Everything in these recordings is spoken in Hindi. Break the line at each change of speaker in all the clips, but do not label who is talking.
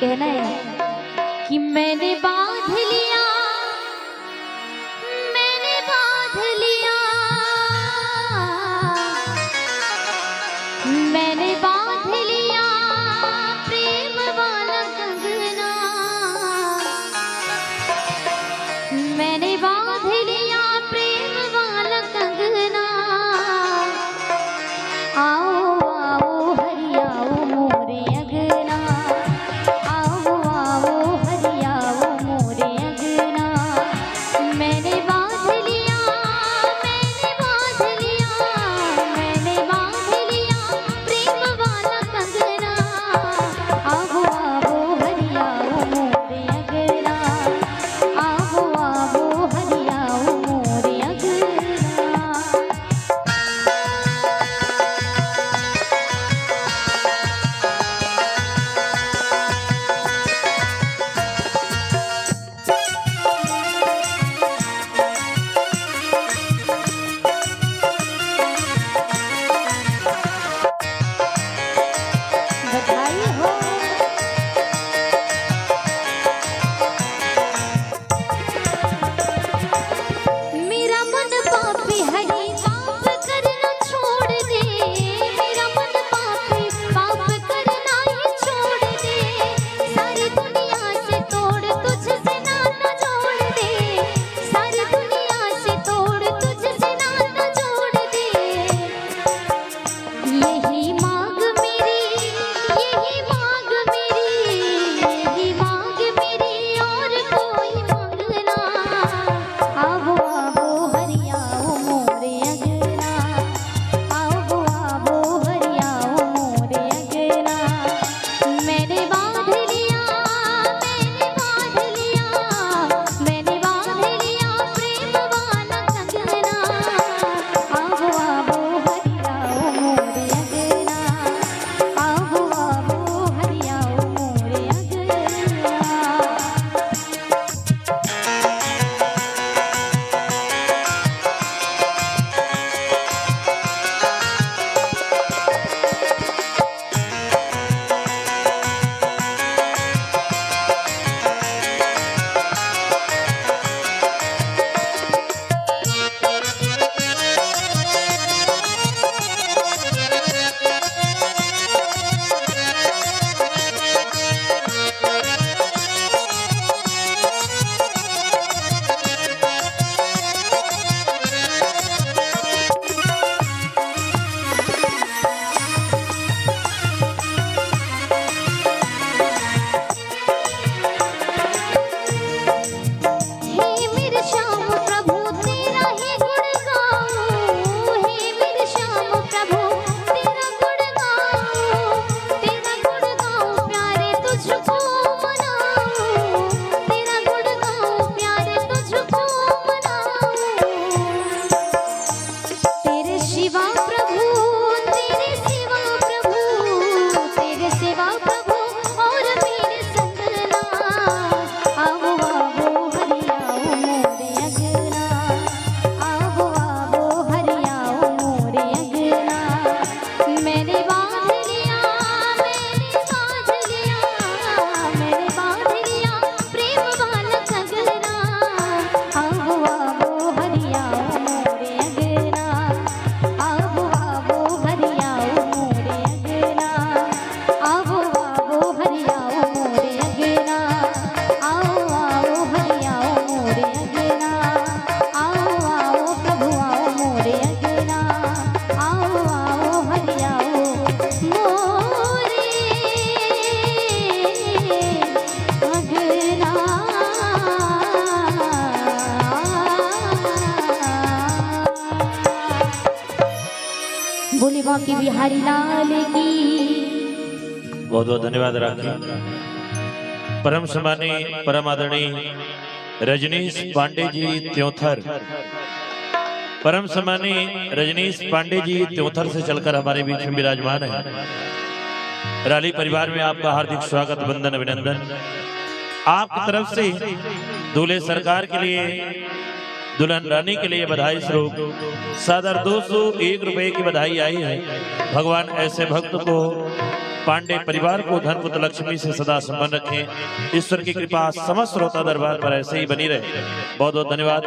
कहना है कि मैंने बांध लिया, मैंने बांध लिया, मैंने बांध लिया प्रेम वाला कंगना, मैंने बांध लिया प्रेम वाला कंगना। आओ आओ हरि आओ मोरे अगना, आओ आओ हरि आओ मोरे अगना। मैंने बांध लिया, मैंने बांध लिया, मैंने बांध लिया प्रेम वाला कंगना। आओ आओ हरि आओ मोरे अगना, आओ आओ हरि आओ मोरे अगना। बधाई हो। मेरा मन पापी हरि पाप करना छोड़ दे, मेरा मन पापी पाप करना ही छोड़ दे। सारी दुनिया से तोड़ तुझसे नाता जोड़ दे, सारी दुनिया से तोड़ तुझसे नाता जोड़ दे। यही मांग मेरी, यही मांग मेरी, यही मांग मेरी और कोई मांगना। आओ आओ हरि आओ मोरे अगना, आओ आओ हरि आओ मोरे अगना। मैंने बांध लिया, मैंने बांध लिया, मैंने बांध लिया प्रेम वाला कंगना। आओ आओ हरि आओ मोरे अगना, आओ आओ हरि आओ मोरे अगना। हे मेरे श्याम प्रभु तेरा ही गुण गाऊं, हे मेरे श्याम प्रभु तेरा गुण गाऊं, तेरा गुण गाऊं प्यारे तुझको मनाऊं, तेरा गुण गाऊं प्यारे तुझको मनाऊं। तेरे शिवा प्रभु, तेरे शिवा प्रभु, तेरे शिवा प्रभु और मेरे संगना। आओ आओ हरि आओ मोरे अगना, आओ आओ हरि आओ मोरे अगना। मैंने बांध लिया, मैंने बांध लिया, मैंने बांध लिया प्रेम वाला कंगना। आओ आओ हरि आओ मोरे अगना, आओ आओ हरि आओ मोरे अगना, आओ आओ हरि आओ मोरे अगना, आओ आओ हरि आओ मोरे अगना। आओ आओ प्रभु आओ मोरे अगना, आओ आओ हरि आओ मोरे अगना। बोले बाकी बिहारी लाल की।
बहुत बहुत धन्यवाद राखी। परम सम्मानी परम आदरणीय रजनीश पांडे जी त्योथर, परम सम्मानी रजनीश पांडे जी त्योथर से चलकर हमारे बीच में विराजमान है। राली परिवार में आपका हार्दिक स्वागत, वंदन, अभिनंदन। आपकी तरफ से दूल्हे सरकार के लिए, दुल्हन रानी के लिए बधाई स्वरूप सादर 201 रुपए की बधाई आई है। भगवान ऐसे भक्त को पांडे परिवार को धन पुत्र लक्ष्मी से सदा संपन्न रखें। ईश्वर की कृपा समस्त श्रोता दरबार पर ऐसे ही बनी रहे। बहुत बहुत धन्यवाद।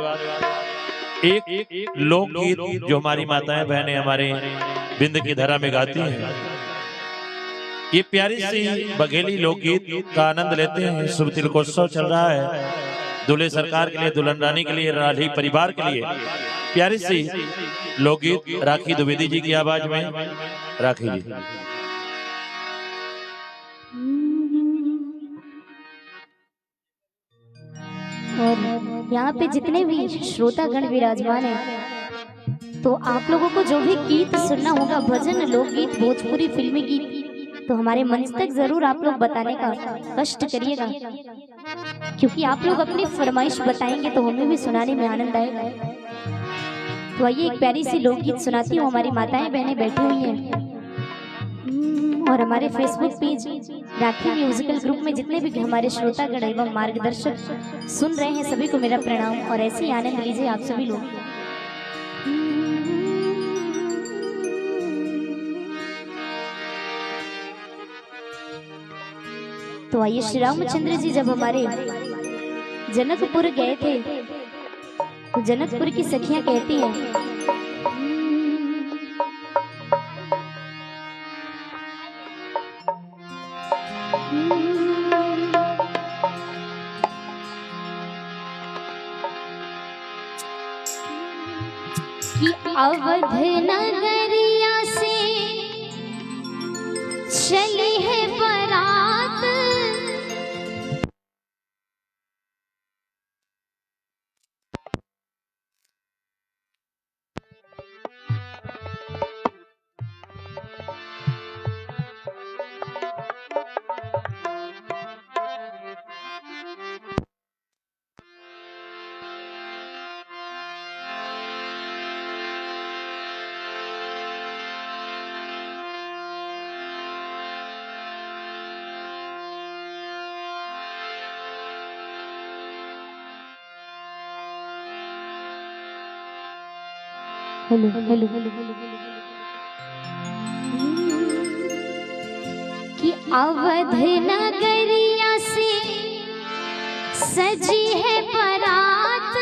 एक लोकगीत जो हमारी माताएं बहनें हमारे बिंद की धरा में गाती हैं, ये प्यारी सी बघेली लोकगीत का आनंद लेते हैं। शुभ तिलकोत्सव चल रहा है, दूल्हे सरकार के लिए, दुल्हन रानी के लिए, राठी परिवार के लिए प्यारी सी लोकगीत राखी द्विवेदी जी की आवाज में। राखी जी।
और यहाँ पे जितने भी श्रोतागण विराजमान हैं, तो आप लोगों को जो भी गीत सुनना होगा, भजन, लोकगीत, भोजपुरी, फिल्मी गीत, तो हमारे मंच तक जरूर आप लोग बताने का कष्ट करिएगा, क्योंकि आप लोग अपनी फरमाइश बताएंगे तो हमें भी सुनाने में आनंद आएगा। तो आइए एक प्यारी सी लोकगीत सुनाती हूँ। हमारी माताएं बहनें बैठी हुई हैं और हमारे फेसबुक पेज राखी म्यूजिकल ग्रुप में जितने भी हमारे श्रोतागण एवं मार्गदर्शक सुन रहे हैं, सभी को मेरा प्रणाम और ऐसे ही आनंद लीजिए आप सभी लोग। तो आइए, श्री रामचंद्र जी जब हमारे जनकपुर गए थे, तो जनकपुर की सखियां कहती हैं, कि अवध नगरिया से चली है बारात, हेलो हेलो कि अवध नगरिया से सजी है बारात,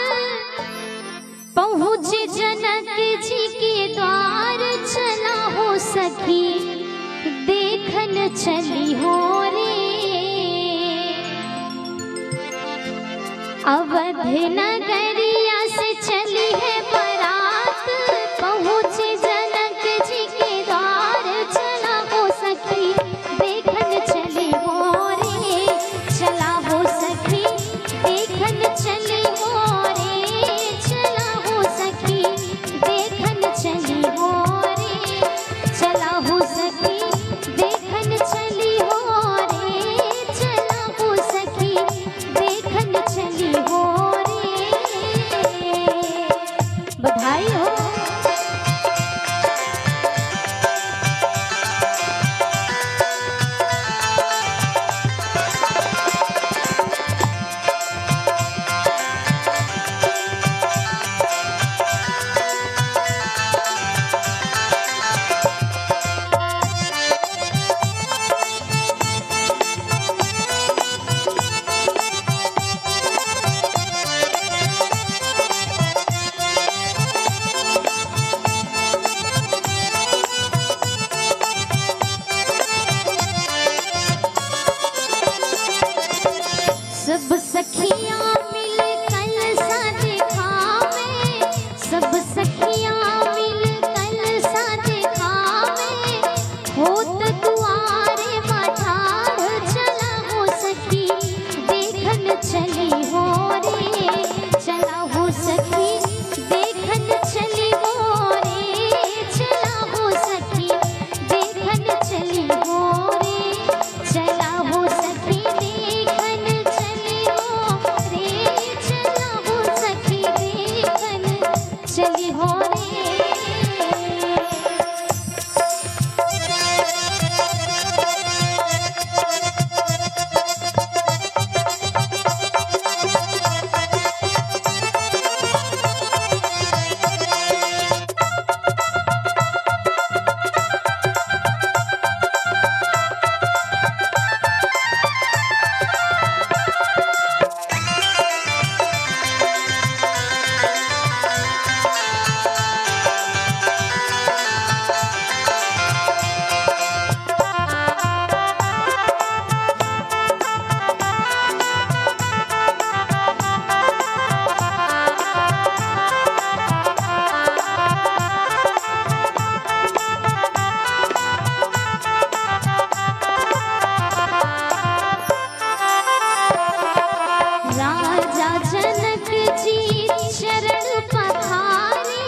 पहुँचे जनक जी के द्वार, चला हो सखी देखन चली हो रे। अवध नगरिया से चली है बारात, पहुँचे जनक जी के द्वार, चला हो सखी देखन चली हो रे। चला हो सखी देखन चली हो रे, चला हो सखी देखन चली हो रे, चला हो सखी देखन चली हो रे, चला हो सखी देखन चली हो रे। राजा जनक जी चरण पखारे,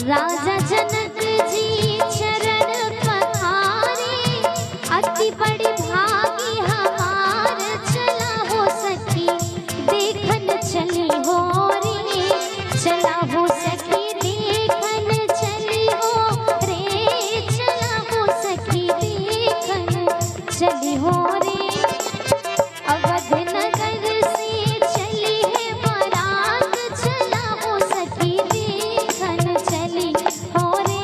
राजा जनक जी चरण पखारे, अति बड़ी भागी हमार चला हो सखी देखन चली हो रे, चला हो सखी देखन चली हो रे, चला हो सखी देखन चली हो रे। अवध नगर से चली है बारात, चला हो सखी देखन चली हो रे,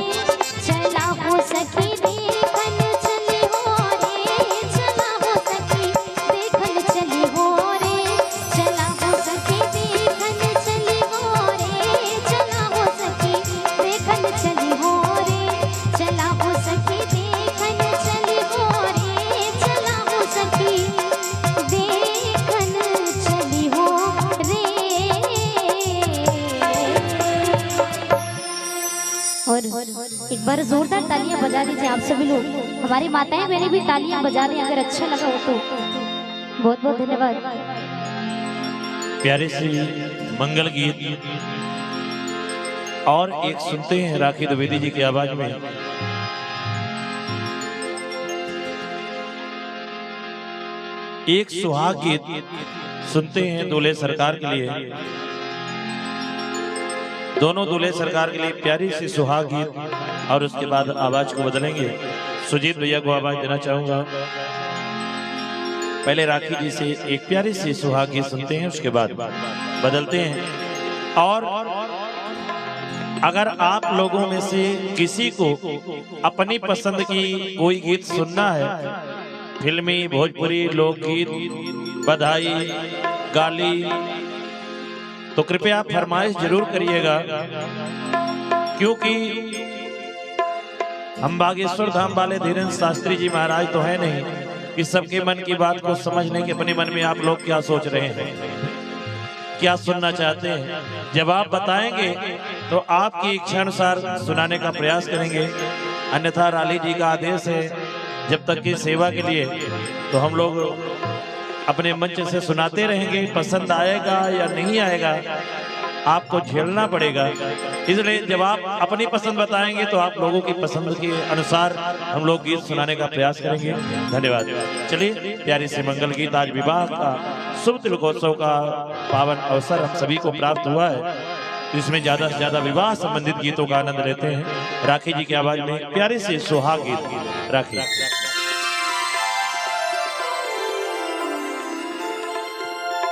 चला हो सखी देखन चली हो रे, चला हो सखी देखन चली हो रे, चला हो सखी देखन चली हो रे, चला हो सखी देखन चली हो रे, चला हो सखी देखन चली हो रे, चला हो सखी देखन चली हो रे। और एक बार जोरदार तालियां बजा दीजिए आप सभी लोग, हमारी माताएं बहनें भी तालियां बजा दें अगर अच्छा लगा हो तो। बहुत बहुत धन्यवाद।
प्यारे से मंगल गीत और एक सुनते हैं राखी द्विवेदी जी की आवाज में। एक सुहाग गीत सुनते हैं दूल्हे सरकार के लिए, दोनों दूल्हे सरकार के लिए प्यारी सी सुहाग गीत, और उसके बाद आवाज को बदलेंगे। सुजीत भैया को आवाज देना चाहूंगा। पहले राखी जी से एक प्यारी सी सुहाग गीत सुनते हैं, उसके बाद बदलते हैं। और अगर आप लोगों में से किसी को अपनी पसंद की कोई गीत सुनना है, फिल्मी, भोजपुरी, लोकगीत, बधाई, गाली, तो कृपया फरमाइश जरूर करिएगा, क्योंकि हम बागेश्वर धाम वाले धीरेन्द्र शास्त्री जी महाराज तो है नहीं कि सबके मन की बात को समझने के अपने मन में आप लोग क्या सोच रहे हैं, क्या सुनना चाहते हैं। जब आप बताएंगे तो आपकी इच्छा अनुसार सुनाने का प्रयास करेंगे, अन्यथा राली जी का आदेश है जब तक की सेवा के लिए, तो हम लोग अपने मंच से सुनाते रहेंगे। पसंद आएगा या नहीं आएगा आपको झेलना पड़ेगा, इसलिए जब आप अपनी पसंद बताएंगे तो आप लोगों की पसंद के अनुसार हम लोग गीत सुनाने का प्रयास करेंगे। धन्यवाद। चलिए प्यारी से मंगल गीत, आज विवाह का शुभ तिलकोत्सव का पावन अवसर हम सभी को प्राप्त हुआ है, तो इसमें ज्यादा से ज्यादा विवाह संबंधित गीतों का आनंद लेते हैं। राखी जी की आवाज में प्यारी से सुहाग गीत राखी।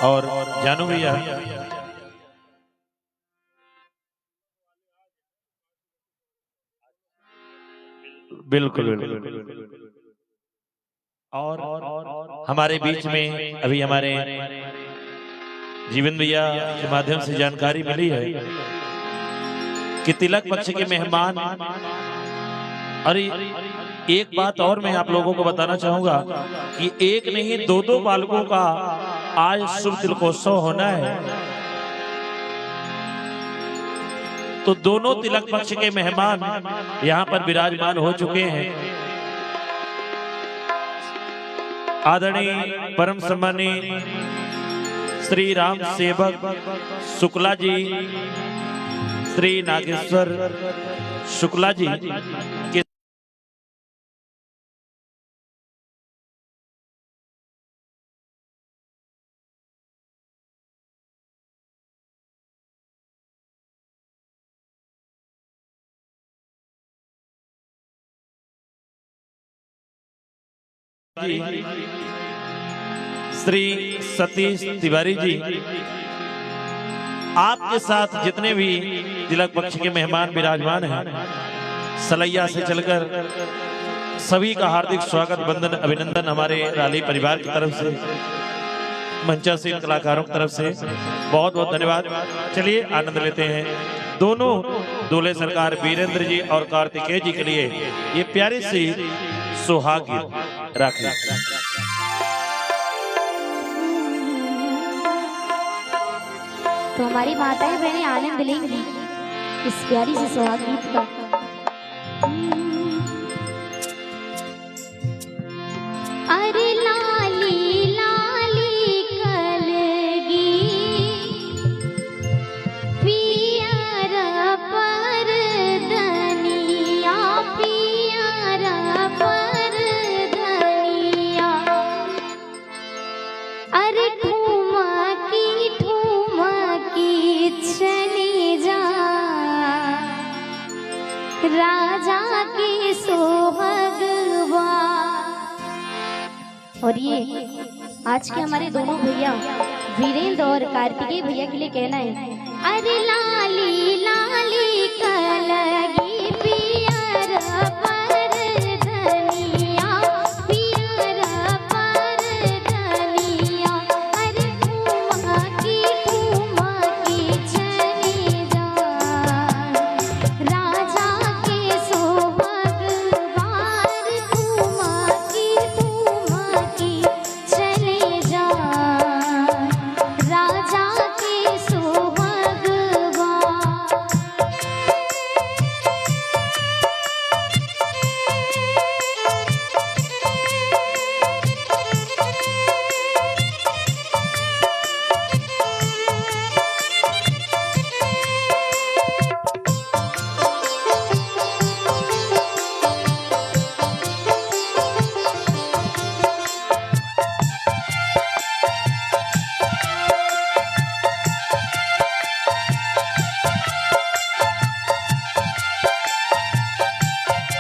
और जानू भैया बिल्कुल बिल्कुल। और हमारे बीच में अभी हमारे जीवन भैया के माध्यम से जानकारी मिली है कि तिलक पक्ष के मेहमान, अरे एक बात और मैं आप लोगों को बताना चाहूंगा कि एक नहीं दो बालकों का आज शुभ तिलकोत्सव होना है, तो दोनों तिलक पक्ष के मेहमान यहाँ पर विराजमान हो चुके हैं। आदरणीय परम सम्मानीय श्री राम सेवक शुक्ला जी, श्री नागेश्वर शुक्ला जी के श्री सतीश तिवारी जी, आपके साथ जितने भी तिलक पक्ष के मेहमान विराजमान हैं, सलैया से चलकर सभी का हार्दिक स्वागत, वंदन, अभिनंदन हमारे राली परिवार की तरफ से, मंचासीन कलाकारों की तरफ से बहुत बहुत धन्यवाद। चलिए आनंद लेते हैं। दोनों दूल्हे सरकार वीरेंद्र जी और कार्तिकेय जी के लिए ये प्यारी सी सुहाग गीत राखी।
तो हमारी माताएं बहनें आनंद लेंगी इस प्यारी सी सुहाग गीत का। अरे लाली लाली कलगी राजा के सोहगवा। और ये आज के हमारे दोनों भैया वीरेंद्र और कार्तिकेय भैया के लिए कहना है, अरे लाली लाली कलगी पियर पर धनिया, पियर पर धनिया, अरे घूमा की चली जान, राजा के सोहगवार, घूमा की चले जान, राजा के सोहगवार।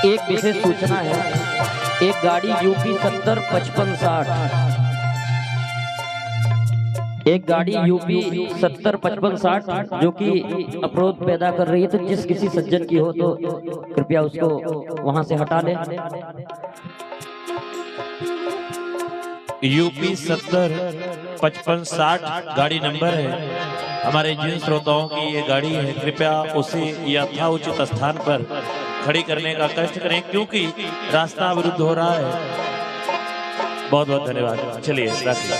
एक विशेष सूचना है, एक गाड़ी यूपी 705560, एक गाड़ी यूपी 705560 जो कि अवरोध पैदा कर रही है, तो जिस किसी सज्जन की हो तो कृपया उसको वहां से हटा लें।
यूपी 705560 गाड़ी नंबर है। हमारे जिन श्रोताओं की ये गाड़ी है, कृपया उसे यथाउचित स्थान पर खड़ी करने का कष्ट करें, क्योंकि रास्ता अवरुद्ध हो रहा है। बहुत बहुत धन्यवाद। चलिए रखिए।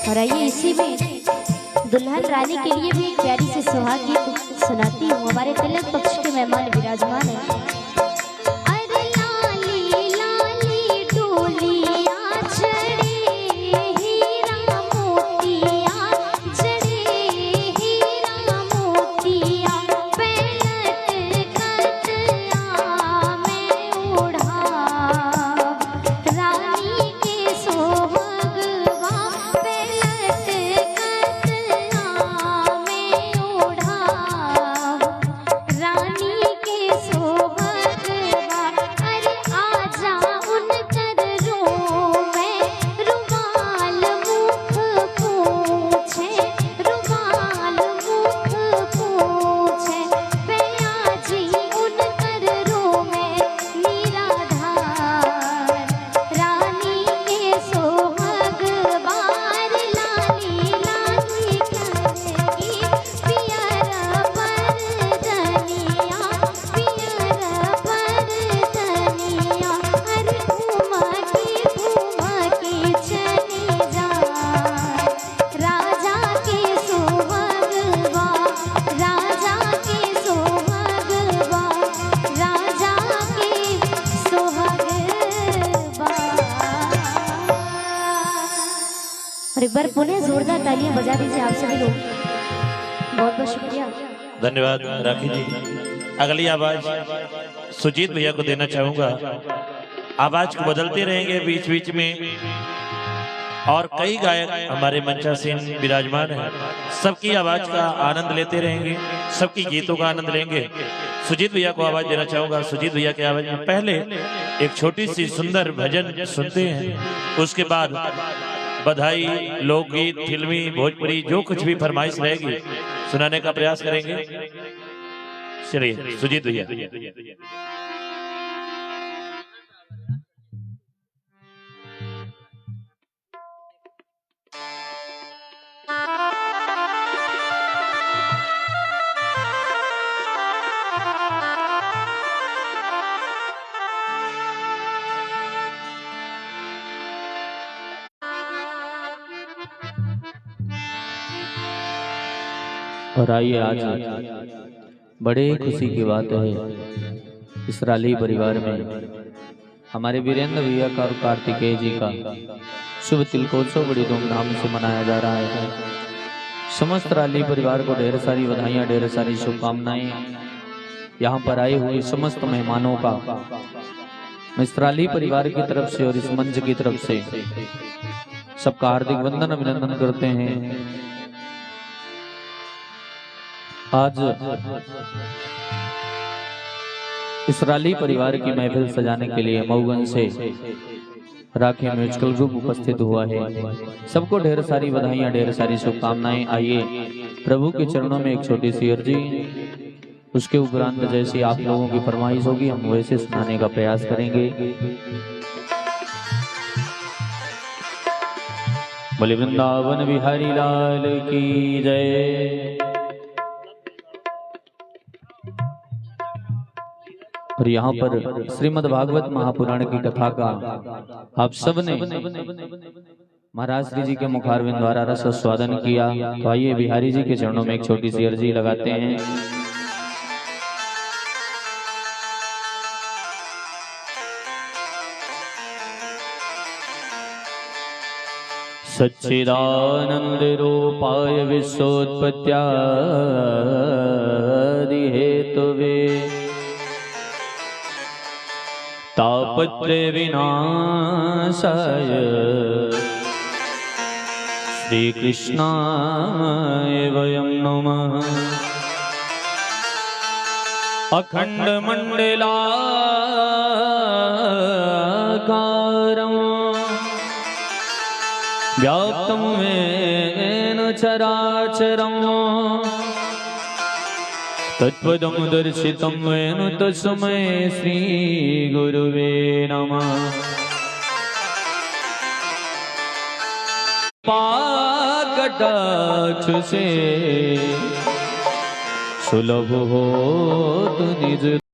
और आइए इसी में दुल्हन रानी के लिए भी एक प्यारी सी सुहाग गीत सुनाती हूँ। हमारे तिलक पक्ष के मेहमान विराजमान हैं। अरे लाली लाली डोलिया चढ़े हीरा मोतिया, चढ़े हीरा मोतिया, पलट कटया में उड़ा, रानी के सोहगवा पलट कटया में उड़ा, रानी के सोहगवा। और एक बार पुनः जोरदार तालियां बजा दीजिए आप सभी लोग। बहुत बहुत शुक्रिया।
धन्यवाद राखी जी। अगली आवाज सुजीत भैया को देना चाहूंगा। आवाज को बदलते रहेंगे बीच बीच में, और कई गायक हमारे मंचासीन विराजमान हैं, सबकी आवाज का आनंद लेते रहेंगे, सबकी गीतों का आनंद लेंगे। सुजीत भैया को आवाज देना चाहूंगा। सुजीत भैया की आवाज में पहले एक छोटी सी सुंदर भजन सुनते हैं, उसके बाद बधाई, लोकगीत, फिल्मी, भोजपुरी जो कुछ भी फरमाइश रहेगी सुनाने का प्रयास करेंगे। चलिए सुजीत भैया।
और आइए आज बड़े खुशी की बात है, इस राली परिवार में हमारे वीरेंद्र भैया का और कार्तिकेय जी का शुभ तिलकोत्सव बड़ी धूमधाम से मनाया जा रहा है। समस्त राली परिवार को ढेर सारी बधाइयाँ, ढेर सारी शुभकामनाएं। यहाँ पर आए हुए समस्त मेहमानों का मैं इस राली परिवार की तरफ से और इस मंच की तरफ से सबका हार्दिक वंदन अभिनंदन करते हैं। आज इस राली परिवार की महफिल सजाने के लिए मऊगंज से राखी म्यूजिकल ग्रुप उपस्थित हुआ है। सबको ढेर सारी बधाइयाँ, ढेर सारी शुभकामनाएं। आइए प्रभु के चरणों में एक छोटी सी अर्जी, उसके उपरांत जैसी आप लोगों की फरमाइश होगी हम वैसे सुनाने का प्रयास करेंगे। बोले वृंदावन बिहारी लाल की जय। और यहाँ पर श्रीमद् भागवत महापुराण की कथा का आप सब ने महाराज श्री जी के मुखारविंद द्वारा रस स्वादन किया। तो आइए बिहारी जी के चरणों में एक छोटी सी अर्जी लगाते हैं। सच्चिदानंद रूपाय विश्वोत्पत्त्यादि हेतुवे तापत्रय विनाशाय श्री कृष्णाय वयं नमः। अखंड मंडलाकारं व्याप्तं येन चराचरम् तत्पदं दर्शितं येन तस्मै श्री गुरुवे नमः। पाकटाक्ष से सुलभ होत निज